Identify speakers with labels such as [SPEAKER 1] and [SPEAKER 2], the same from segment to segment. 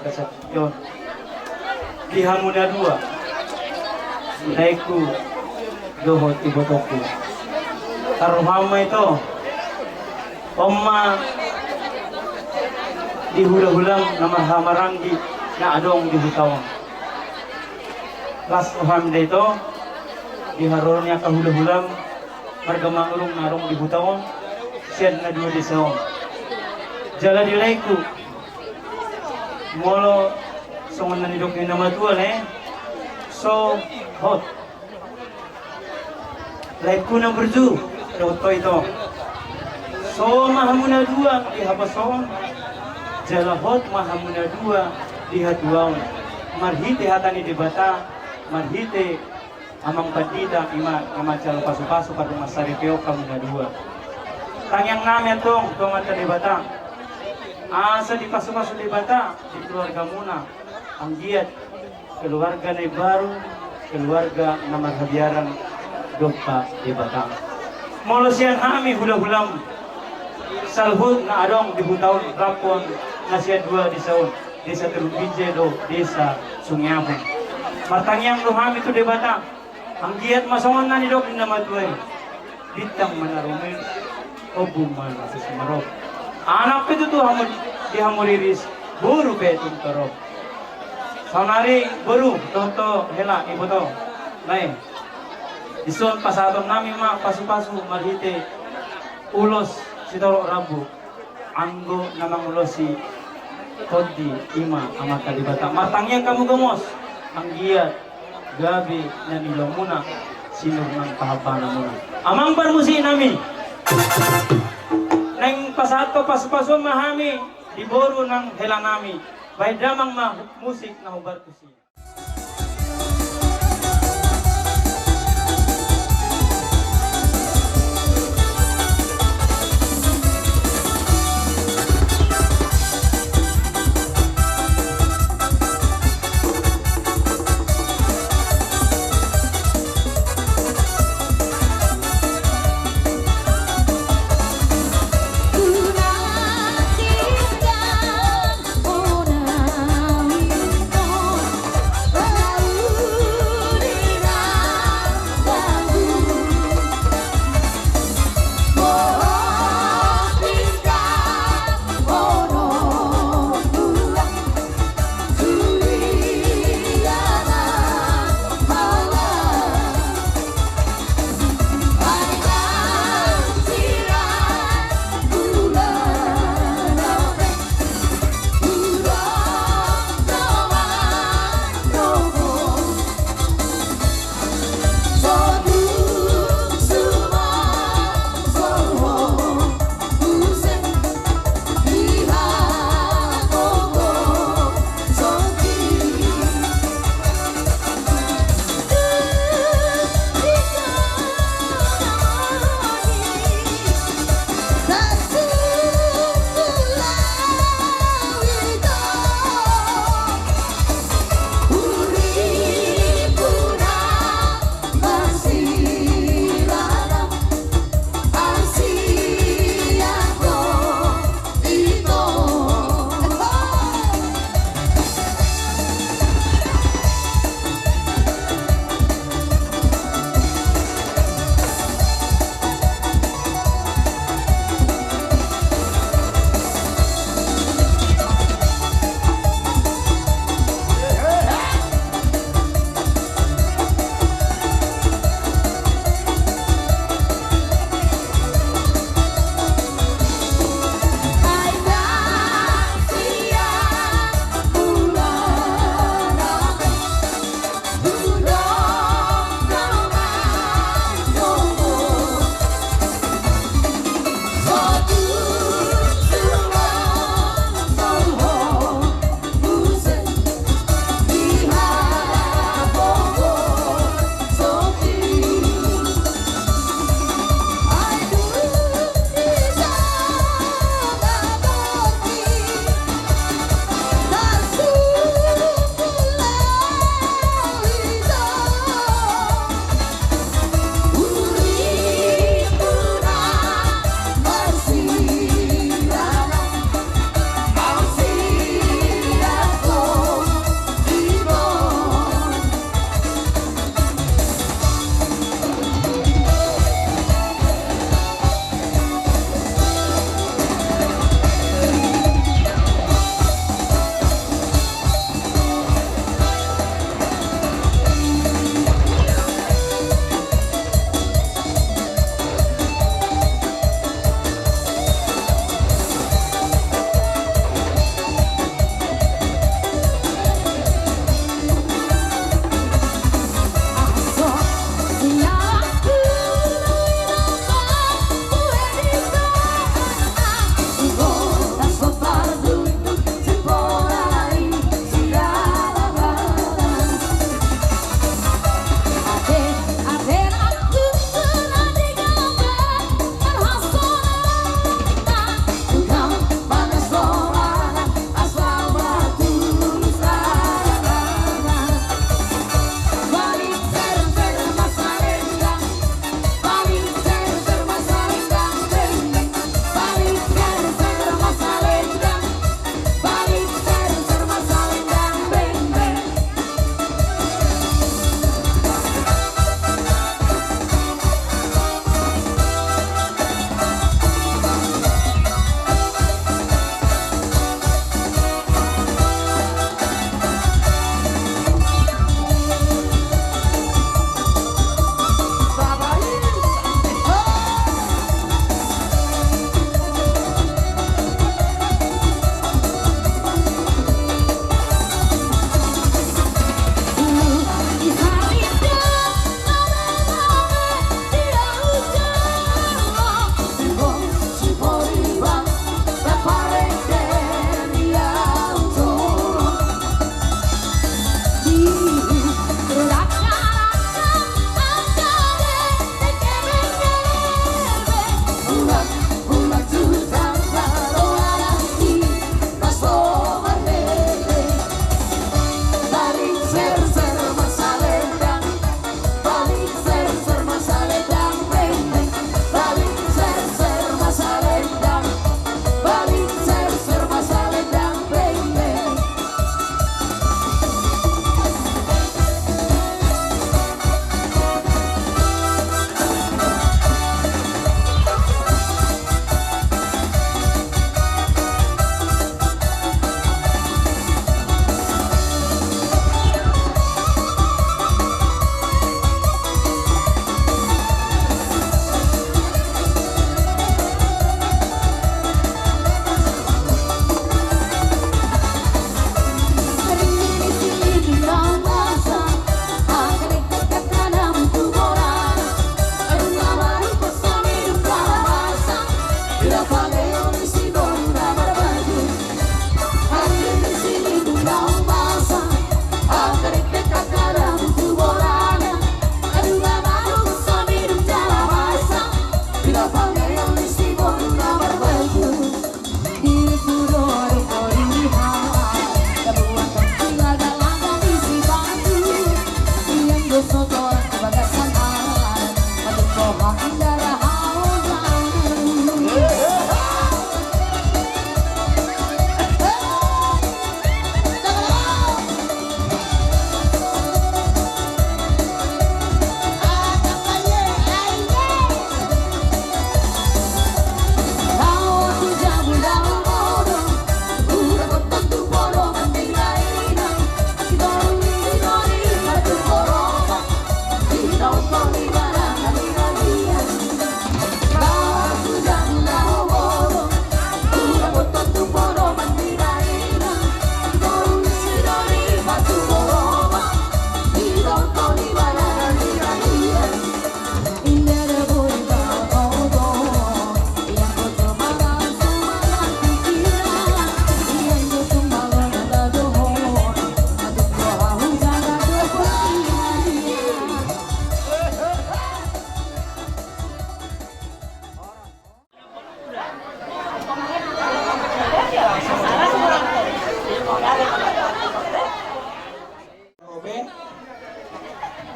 [SPEAKER 1] kasatyon. Diha mo na dua. Naiku dohot ibotoku. Taruhama ito. Oma dihula-hulang na mahamaranggi na adong dihutawang. Last oham dito diharor niya kahula-hulang margamangulong narong dihutawang siya na dua disawang. Jala dilaiku molo songon nanidok ni namatuan so hot laiku na berju doto ito so mahamuna dua dihapason jala hot mahamuna dua dihatuaon marhite hatani debata marhite amang bandita ima amacal pasu-pasu pada masaripeo kamuna dua tangyang namin tong mata debata asa di pasu-pasu debata di keluarga muna ang giat keluarga na baru keluarga na marhabiaran dopa debata molo siyan hami hula-hulam salhut na adong dihutaon rapon na siya dua di saon desa Terubije do desa Sungyapon martangyang luhami itu debata ang giat masongan na ni dok na madway ditang manarumin o buman sa sumarok anak itu tuh hamul dihamuriris buru betung torok saunari buru toto hela ibu to lain ison pasaton nami ma pasu-pasu marhite ulos sitorok rabu anggo namang ulosi kodi ima amat kalibata matangnya kamu gemos ang giat gabi na nilong muna sinur ng pahabana muna amang parmusi nami nang pasato pasu-pasu mahami diboro ng helanami bay damang musik na hubar kusi.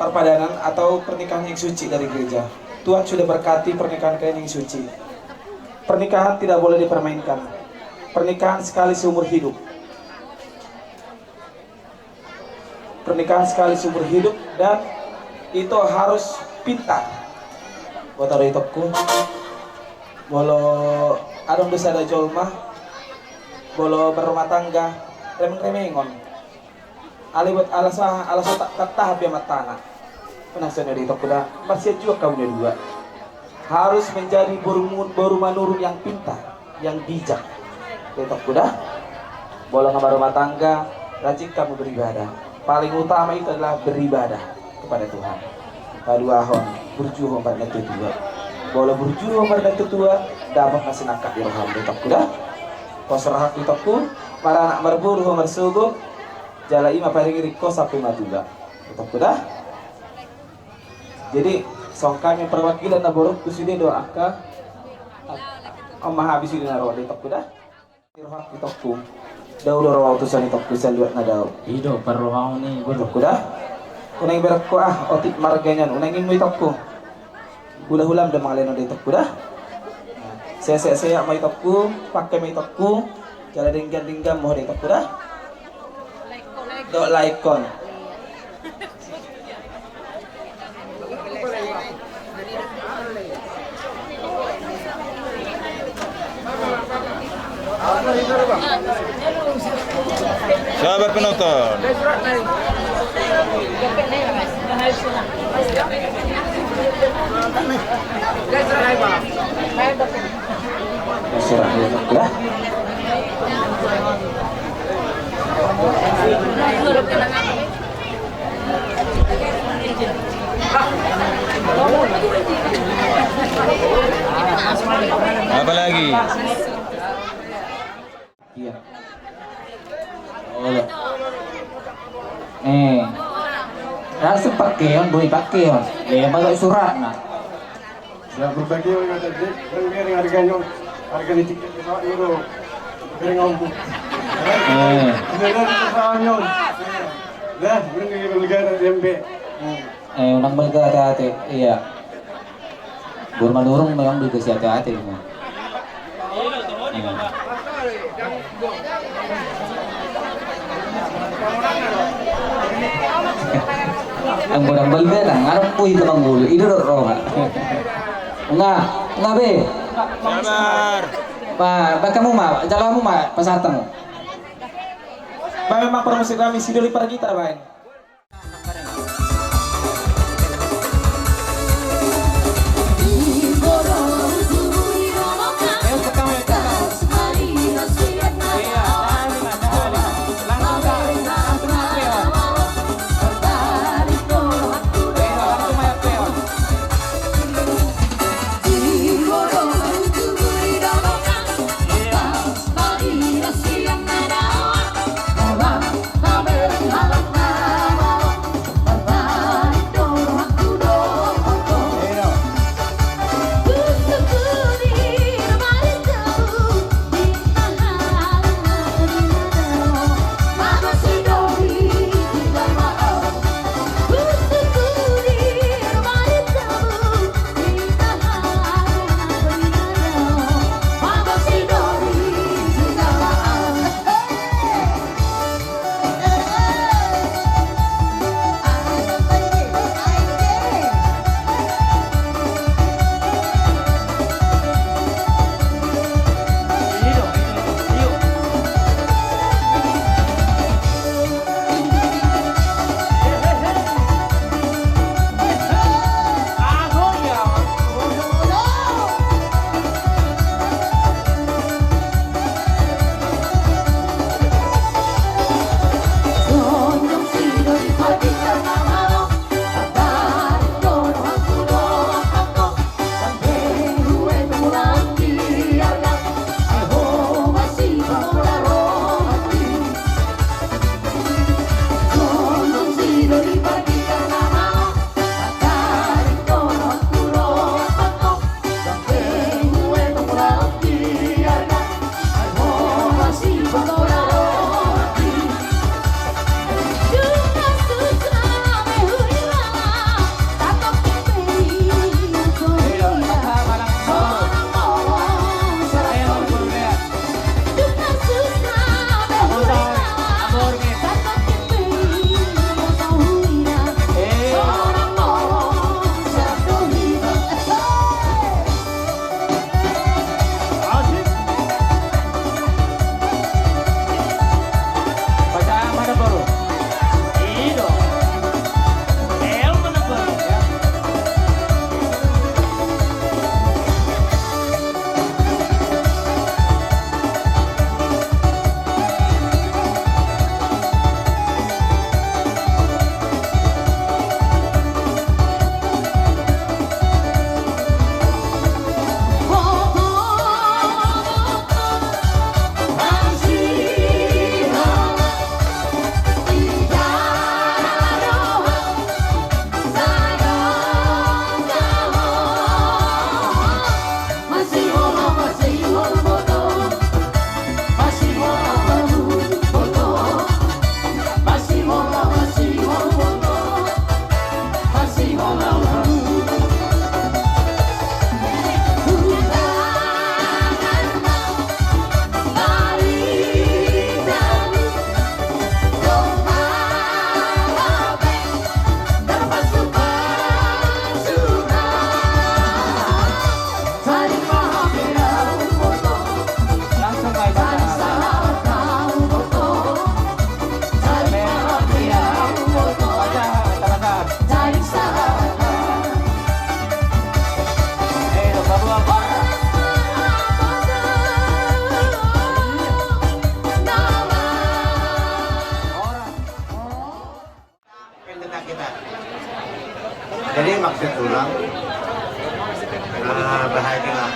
[SPEAKER 2] perpadanan atau pernikahan yang suci dari gereja. Tuhan sudah berkati pernikahan kalian yang suci. Pernikahan tidak boleh dipermainkan. Pernikahan sekali seumur hidup. Pernikahan sekali seumur hidup dan itu harus pintar. Buat ada itopku. Bolo adong dosa ada jolma. Bolo berumah tangga. Remeng-remengon. Ali buat alasa tak tahap ya matana. Penasaran dari itopku dah. Masih juga kau dua. Harus menjadi baru manurun yang pintar, yang bijak. Itopku dah. Bolo ngabar rumah tangga. Rajin kamu beribadah. Paling utama itu adalah beribadah kepada Tuhan. Paduahon berjuang pada tetua. Boleh berjuang pada tetua dapat kasih nakak di roham tetapku dah. Pasrah tetapku para anak berburu bersugu jala ima paling riko sampai matuga. Tetapku dah. Jadi songkang yang perwakilan naborok tu sudah doakan. Maha habis sudah naruh tetapku dah. Roham tetapku. Dah udah roh utusan tetapku saluat nadau.
[SPEAKER 3] Hidup perrohang ni
[SPEAKER 2] Tetapku dah. Unang berakko otik marganyan unangin mo itokku hula-hulam dah mangalen udah itokku dah saya mo itokku pakai mo itokku jala dinggan mo itokku dah do laikon
[SPEAKER 4] Sahabat penonton,
[SPEAKER 2] surah itokku dah
[SPEAKER 4] apa lagi?
[SPEAKER 2] iya
[SPEAKER 3] oleh langsung pakai on boleh pakai on pakai surat nak
[SPEAKER 1] Sudah berbagi dengan tadi, beri harganya, harga ni tiket euro, beri ngomong. Sudah persoalannya, dah beri negara DMB.
[SPEAKER 3] unang mereka hati-hati iya bermanurung memang dikasih hati-hati memang. Ang barang balga lang, ngarap po ito ang gulo, idurot roha. Nga be.
[SPEAKER 4] Sabar.
[SPEAKER 3] Baka mo jaga mo pasartan mo.
[SPEAKER 2] memang promosi kami sidoli para kita bain
[SPEAKER 5] kita. Jadi maksud tulang bahagialah.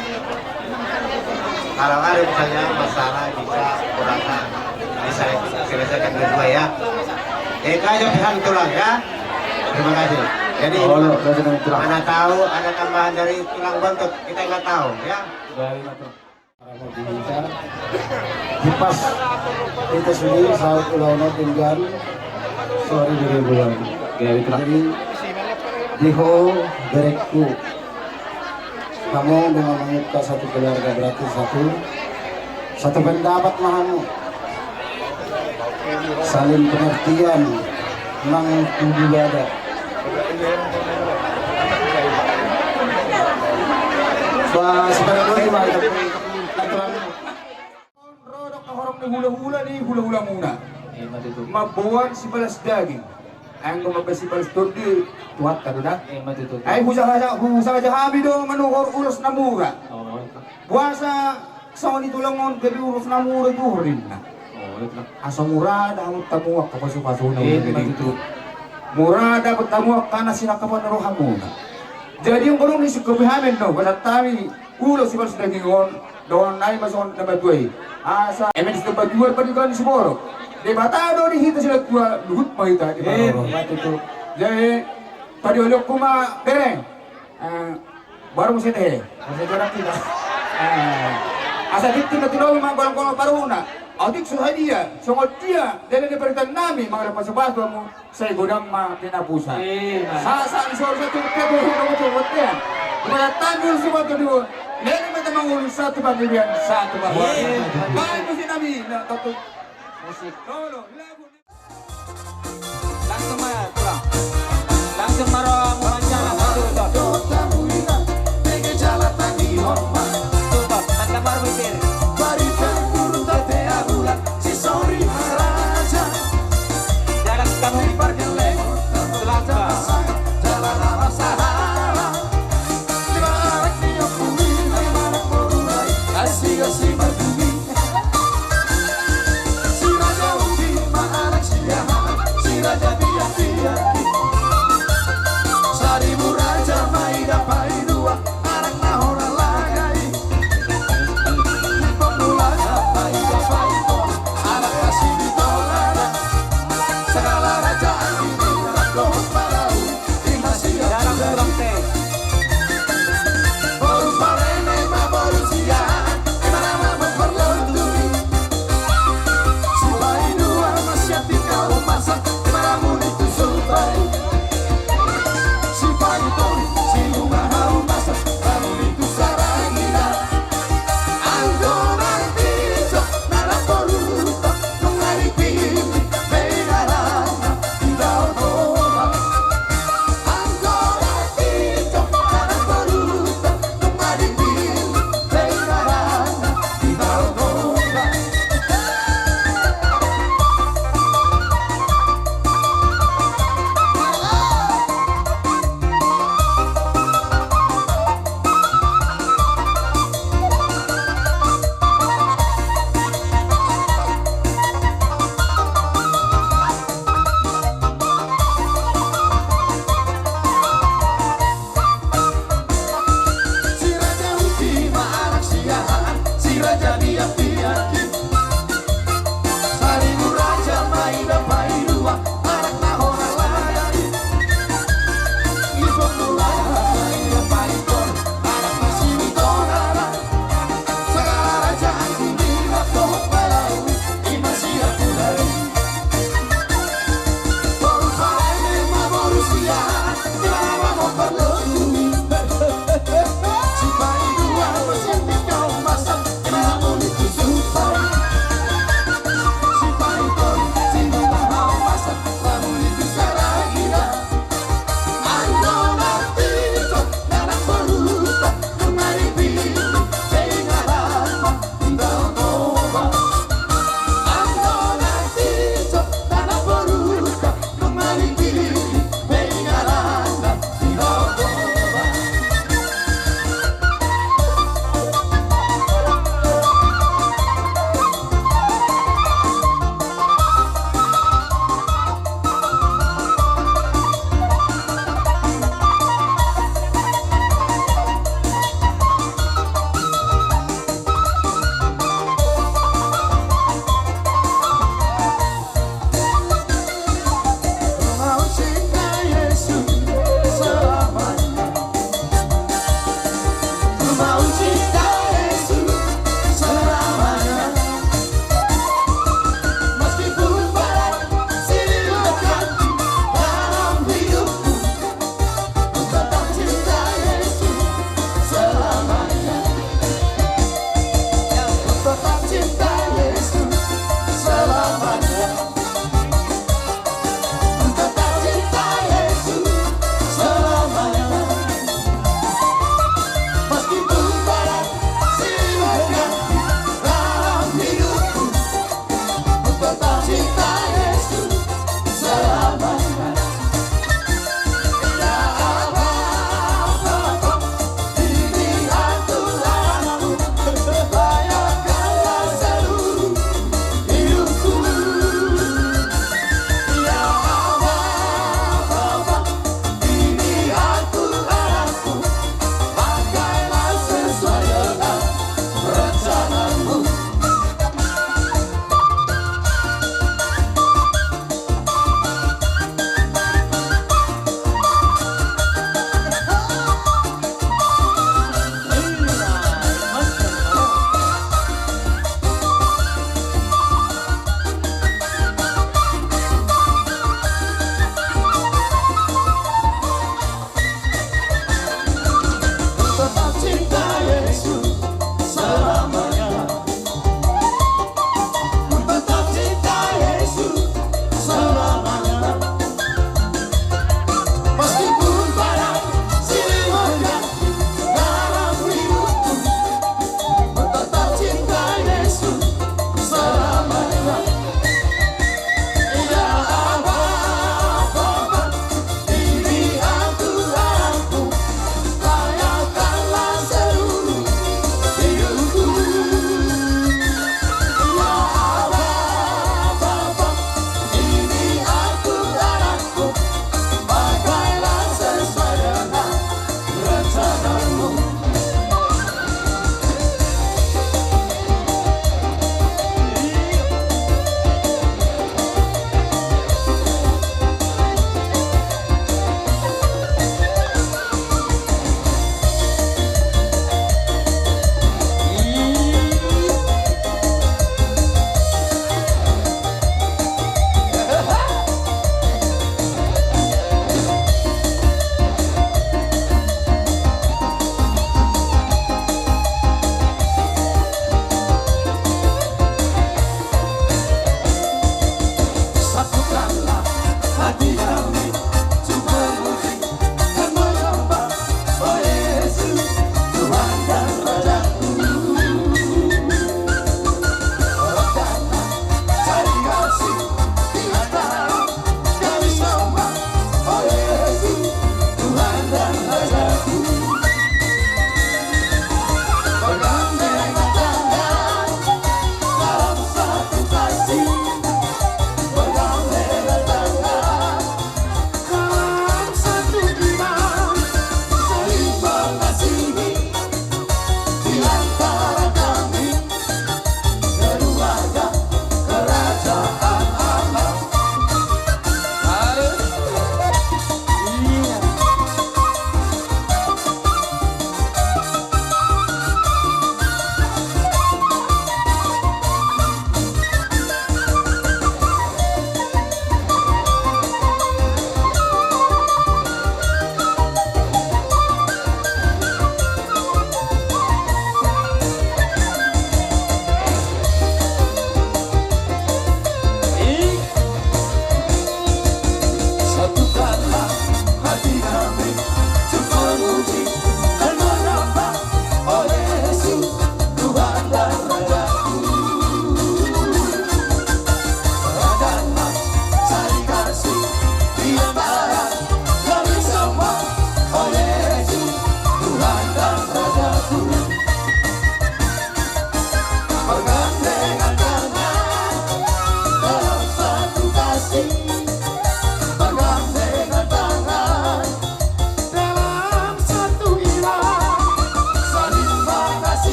[SPEAKER 5] Kalau ada misalnya masalah bisa kurangnya bisa selesaikan berdua ya. Itu aja pesan tulang ya. Terima kasih. Jadi mana tahu ada tambahan dari tulang bentuk kita nggak tahu ya.
[SPEAKER 6] Kipas itu sendiri saat ulama tinggal sore dari bulan. Jadi diho berekku. Kamu dengan menguka satu keluarga berarti satu pendapat mahamu. Saling pengertian nang ibadah. Sebenarnya gimana? Rodok kahorok ni hula-hula ni hula-hula muna. Mabuan si balas daging. Ang lumabas si balas turdi tuhat ka doon na. Ay husa ka habi do manuhor ulos na mura. Buasa sa nito lang on gabi ulos na mura do rin na. Asa mura dapat tamuak kapasukaso na dito. Mura dapat tamuak kana sinakapan na rohan muna. Jadi yung kulong nisip ko bihamin no, basta tami ulo si balas daging on doon na mason na badway. Asa emes na badway pa di ka ni Siboro. Di batado ni hita sila tua luhut mo hita di Baro. Jadi tadi olok kuma bereng. Baru mesti teh. Mesti orang tidak. Asa dito na tinaw mga golong-golong paruna. Adik suhadia, sungot dia dari daripada nami mga pasabas mo sa gudang pinapusan. Sa isor sa tuwa ko tuwa dia. Mga tanggol sumat doon. Lene mata mangulong satu pagbibiyan satu bahwa. Bahay mo si nami na tatug musik. No, lagu. Langsung maya, pulang. Langsung marah wawancara satu. Tutup, tak kabar mikir. Jangan kamu diparkir lewat selangkah. Asik-asik berdumi. Si raja uji maaf.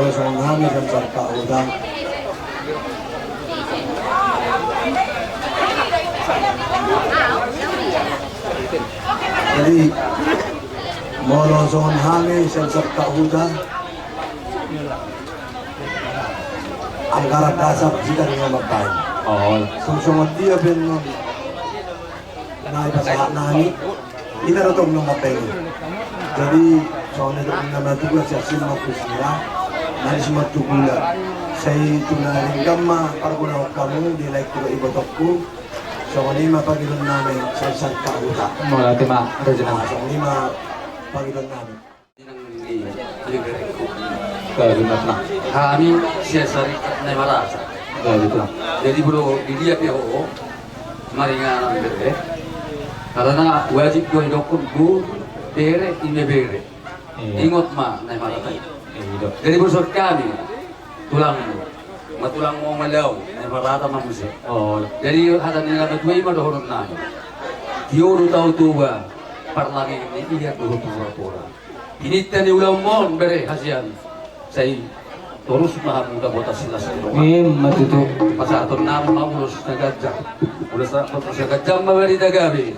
[SPEAKER 7] molo song hami dan sarka udang. Jadi molo song hami dan sarka udang. Ang karaktasap jika dengan magpain.
[SPEAKER 3] Oh,
[SPEAKER 7] Sungsong dia ben na ipasahat nani. Inarotong ng mapeng. Jadi soalnya doon na matugla siya siya nani si matugula. Say tunaring gamma para ko na kamu di like ko ibotok ko. So kanima pagilon namin sa sarka uta.
[SPEAKER 3] mula tima original.
[SPEAKER 7] So kanima pagilon namin.
[SPEAKER 3] Kalimat na.
[SPEAKER 8] Kami siyasari na marasa.
[SPEAKER 3] Gitu lah.
[SPEAKER 8] Jadi bro dilihat ya maringan bere. Karena wajib ko hidupun bu bere ime bere. Ingot ma na marasa.
[SPEAKER 3] Gitu.
[SPEAKER 8] Jadi bersur kami tulang matulang mo malaw na marata mamusi.
[SPEAKER 3] Oh,
[SPEAKER 8] Jadi hata nila batuay madohon na. Diyo tahu tuwa parlangin ni iya dohon pura. Inita ni ulang mon bere hasian. Saya terus mahamuda botas sila sa
[SPEAKER 3] matutu.
[SPEAKER 8] Pasaton namin maulus na gajang. Ulas na sa gajang mabari na gabi.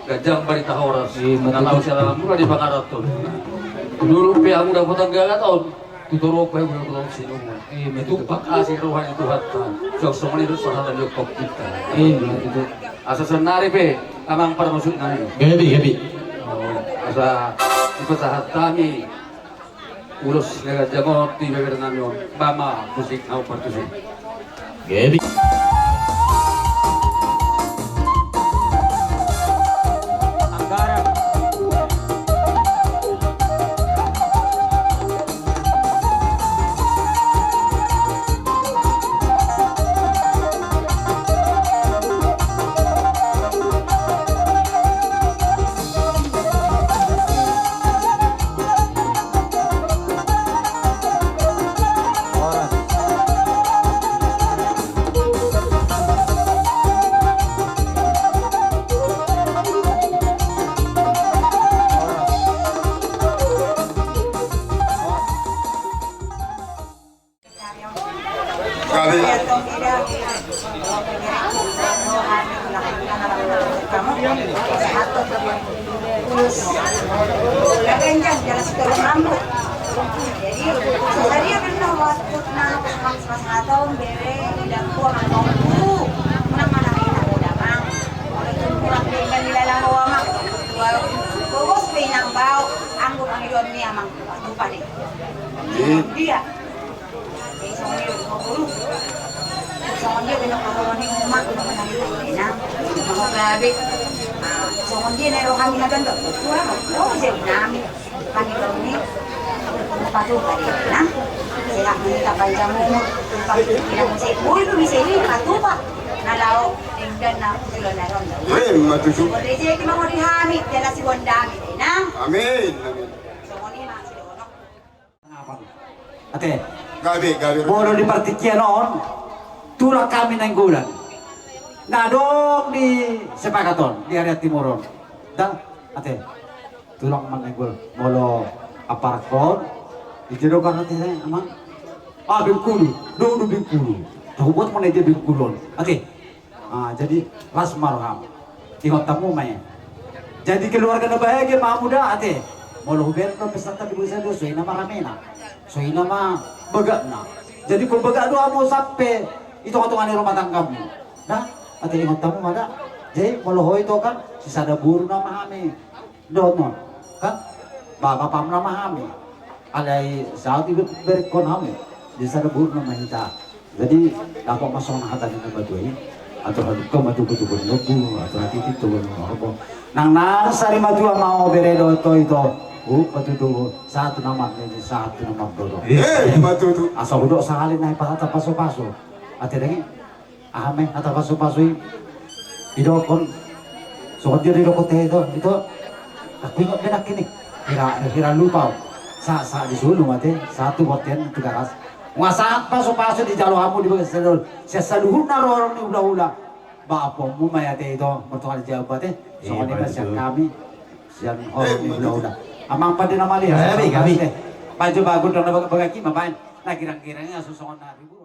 [SPEAKER 8] Gajang bari tahoras. Nalaw siya lang mula di pangaraton. Dulu piya mo na potang gagaton. Tuturo ko yung mga sinungan. Tupak kasi ruhan ito hata. So sumunod sa halang yung pagkita.
[SPEAKER 3] Matutu.
[SPEAKER 8] Asa sa naripe, amang paramusut na yun.
[SPEAKER 3] Gabi.
[SPEAKER 8] Asa ipasahat kami. Ulos na gajang ti beber namin. Mama musik na upartusin.
[SPEAKER 3] Gabi.
[SPEAKER 9] Ganyan, jelas turun rambut. Jadi, tadi kan waktu mas atau bere tidak kuat mau dulu, mana kita udah mang. Kalau kurang dengan nilalang wama, bos pinang bau, anggur anggur ni amang lupa deh. Dia, soalnya mau dulu. Soalnya benar kalau ni rumah udah menang, mau gabe. Soalnya nero kami na ganda, oh jadi nami kami kami patu kali na, sila kita panjang mo, kita mesti boleh tu bisa ini patu pak, nalau tinggal na sila na ron.
[SPEAKER 6] Matusu.
[SPEAKER 9] Boleh jadi kita mau dihami, jelas si bondami, na.
[SPEAKER 6] Amin.
[SPEAKER 9] Soalnya masih dono.
[SPEAKER 1] Ate,
[SPEAKER 6] Gabi.
[SPEAKER 1] bolo di partikian on, tulak kami nang gulan. Nadong di sepakaton di area timuron. Dan ate, tulak man nang gul, bolo aparkon, di jerokan ate saya amang. Bingkulu, dulu Bingkulu. Tahu buat mana dia Bingkulon. Ate, jadi las marham. Tengok tamu main. Jadi keluarga na bahagia mamuda ate. Bolo huber no peserta di busa do soina maramena. Soina ma begak na. Jadi kung begak do amo sampai itu katungan rumah tanggamu. Dah, ate ingat tamu mana? Jadi bolo itu kan sisa ada buru nama kami. Dono kan bapak pam nama kami. Alai saat itu berkon kami. Di sana buru nama kita. Jadi dapat masuk na hata ni batu ini. Atau hadap ko matukutukon lobo atau hati itu lobo. Nang nasari matua mau beredo ito. Patutugo satu nama dodo.
[SPEAKER 6] Matutu.
[SPEAKER 1] Asa budok sakali na ipahata paso-paso. Ate lagi ame ata paso-paso idokon. So dia idokon itu aku ingat benak kini. Kira lupa. Sa di sulung ate satu hotel tiga ras. Ngasak paso-paso di jalur hamu di bagian sedul. Sesaluhur na orang ni ula-ula. Bapak mu mayate itu mertua jabat soalnya masih kami siang orang ni ula-ula. Amang pa din naman yan. Gabi. Baju bago doon na bagaki, mabayan.
[SPEAKER 10] Nah kira-kiranya susongan hari bu.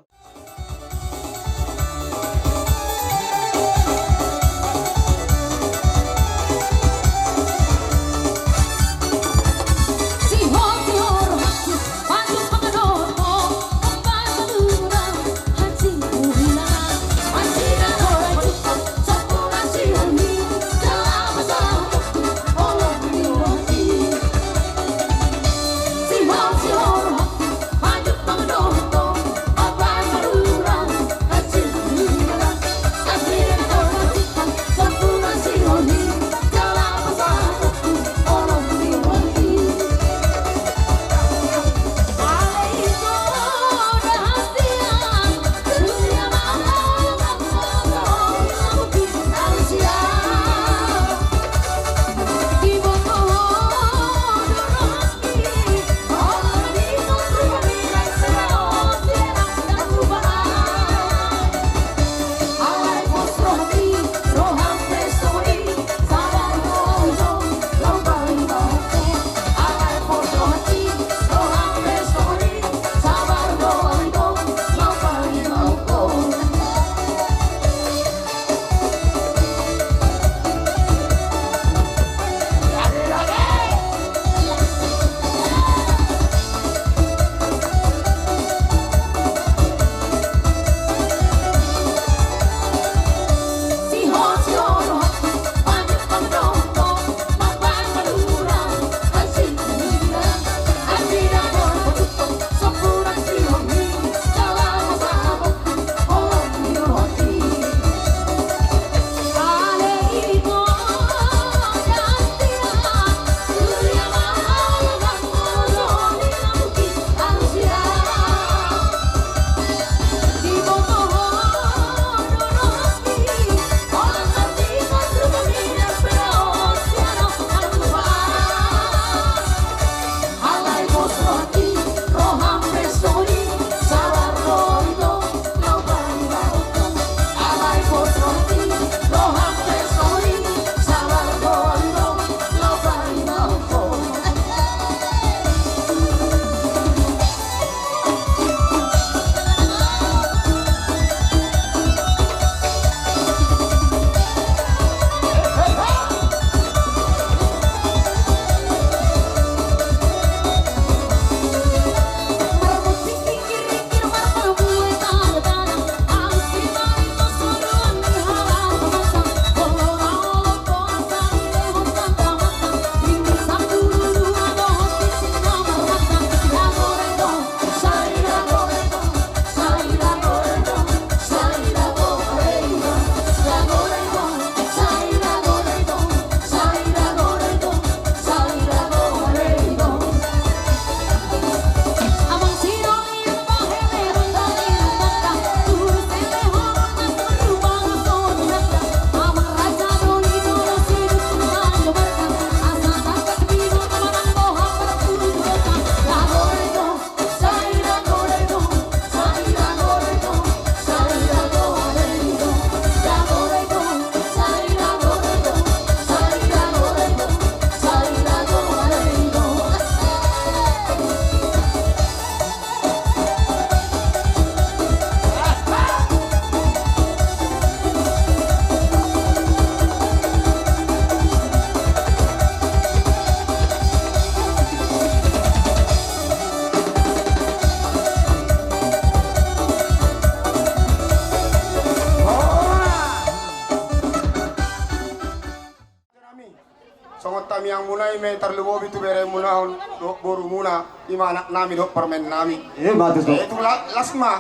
[SPEAKER 11] Songot tami yang munai me terlubo itu bere munahon boru muna ima anak nami dok permen nami.
[SPEAKER 6] Bagus dok.
[SPEAKER 11] Itu lasma.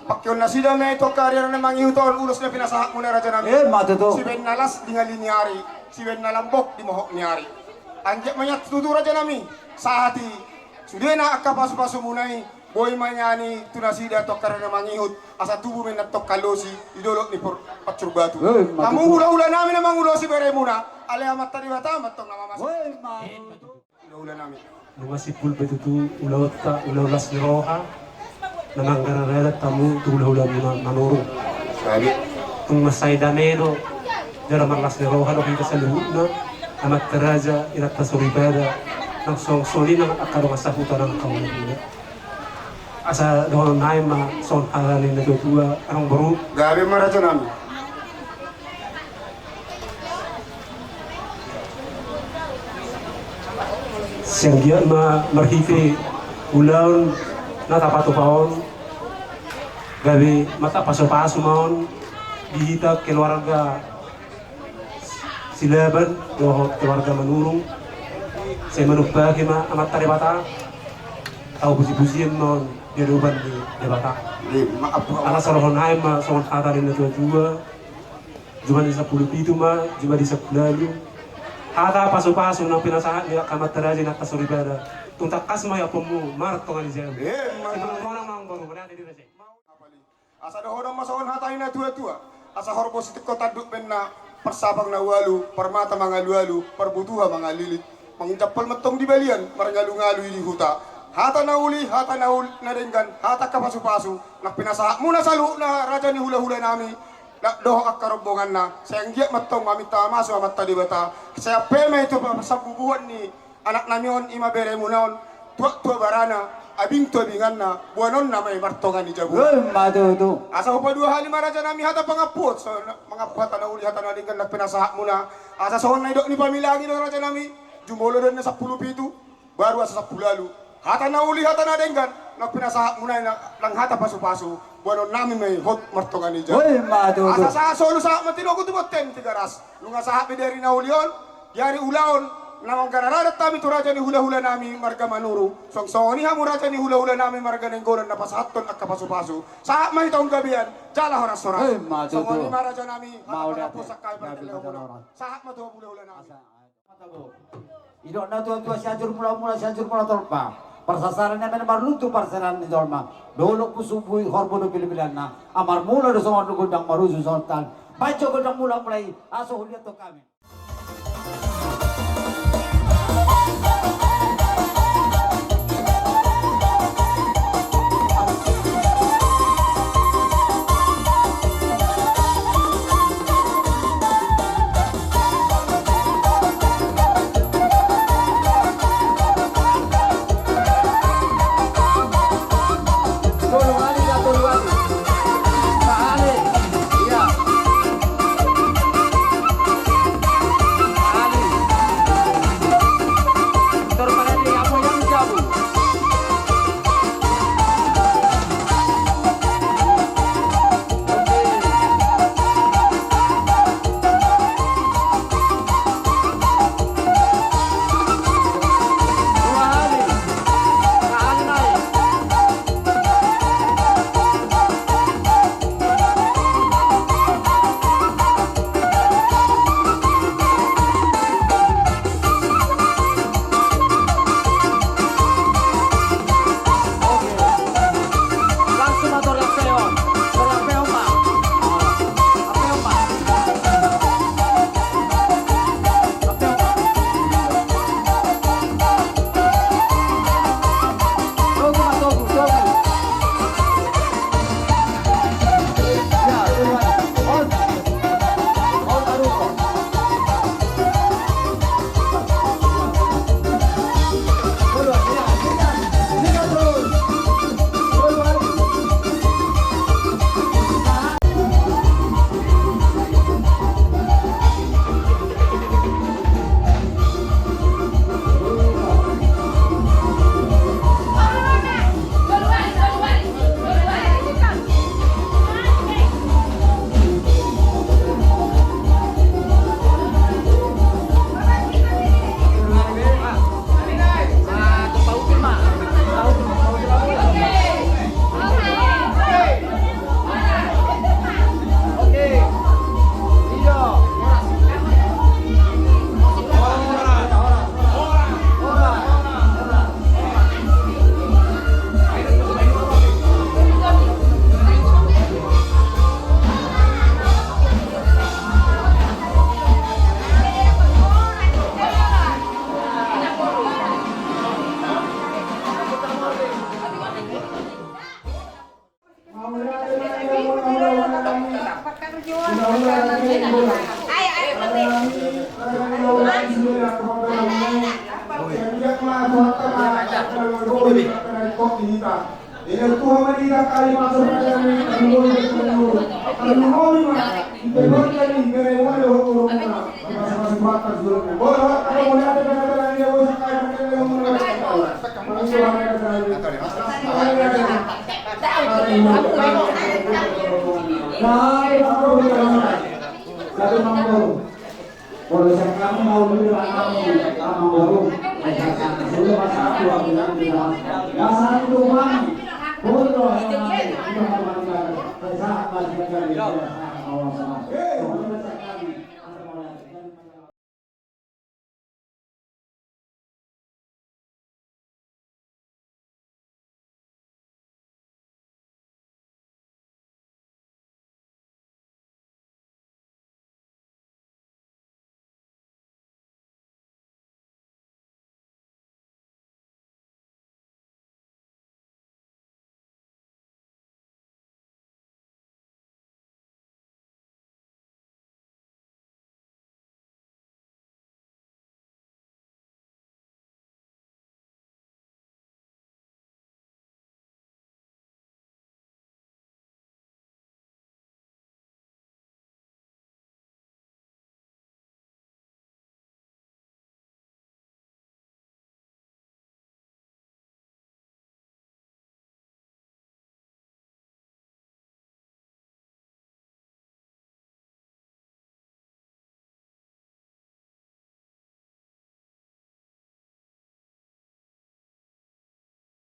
[SPEAKER 11] Pakyon na sida me to karir na mangiuton ulos na pinasahak muna raja nami.
[SPEAKER 6] Matu to.
[SPEAKER 11] Si ben nalas dengan liniari, si ben nalambok di mohok niari. Anjek manyat tutur raja nami. Sahati sudah na akapasu-pasu munai. Boy manyani tunasida to karir na mangihut asa tubuh men tok kalosi idolok ni pacur batu. Kamu hula-hula nami na mangulosi bere muna. Ale amat tadi bata amat tong nama mas. Ulah nami.
[SPEAKER 12] Lumasi pulpe itu ulauta ulaulas niroha. Nananggaran rela tamu tu ulah muna manuru.
[SPEAKER 11] Sabi.
[SPEAKER 12] Tung masay dameno. Dara marlas niroha do kita saluhna. Amat teraja irat tasuribada. Nang song soli nang akaro masahuta nang kaulina. asa doon naim ma son halanin na tua arong baru
[SPEAKER 11] Gabi marajo nami.
[SPEAKER 12] senggiat ma marhifi ulang na tapatu paon gabi mata paso-paso maon dihita keluarga silaban doh keluarga menurung saya menubah kima amat taribata tahu busi-busian maon dia doban di debata ala sorohon hai ma sohon hatarin na tua cuma di 10 itu ma cuma di 10 lalu hata paso-paso nang pinasahan nila kamat taraji na kasuribada tuntak kasma ya pemu marat ko nga ni Jem orang mang baru berada di Resik
[SPEAKER 11] Asa dohodong masohon hatahin na tua-tua. Asa horbos itu kota duk benna persabang na walu, permata mga lualu, perbutuha mga lilit. Mangjapal metong di balian, marangalu-ngalu di huta. Hata na uli na denggan, hata kapasu-pasu. Nak pinasaha muna salu na raja ni hula-hula nami. Nak doho akarobongan na. Sayang giat metong mamita masu amat tadi bata. Saya pema itu sabubuhan ni anak namion ima bere munaon. Tua barana. Abing to bingan na buanon na may martongan ni Jabu.
[SPEAKER 10] Matuto.
[SPEAKER 11] Asa pa 2 hali maraja nami hata pangapot. So mga puhata na uli hata na dinggan nagpinasaha muna. Asa sohon na idok ni pamilagi na raja nami. Jumolo din na 10 pitu. Baru asa 10 lalu. Hata na uli hata na dinggan nagpinasaha muna na lang hata pasu-pasu. Buanon nami may hot martongan ni Jabu.
[SPEAKER 10] Matuto.
[SPEAKER 11] Asa sa solo sa matinogo tumoten tigaras. Lunga sa hapi deri na ulion. Yari ulaon. Namang gararadat kami to raja ni hula-hula nami marga manuru. Song-songi hamu raja ni hula-hula nami marga nenggonan na pasahaton at kapasu-pasu. Sa may taong gabian, jala horas-horas. Song-songi maraja nami hata pusak kay pagkalahunan. Sa matuwa hula-hula nami.
[SPEAKER 10] Idok na tua-tua siajur mula torpa. Persasaran namin marluto parsaran ni Dorma. Dolok pusubui horbo do pilipilan na. Amar mula do songon gudang maruzu sultan. Baco gudang mula mulai aso huliat to kami.
[SPEAKER 11] Dengan Tuhan mendidak kali masuk ke dalam menurut diperlukan ini karena orang masing-masing batas dulu. Boleh kalau mau ada kata-kata yang boleh
[SPEAKER 10] Kalau kamu mau dulu kamu baru dulu masa aku bilang dasar itu bang bodoh yang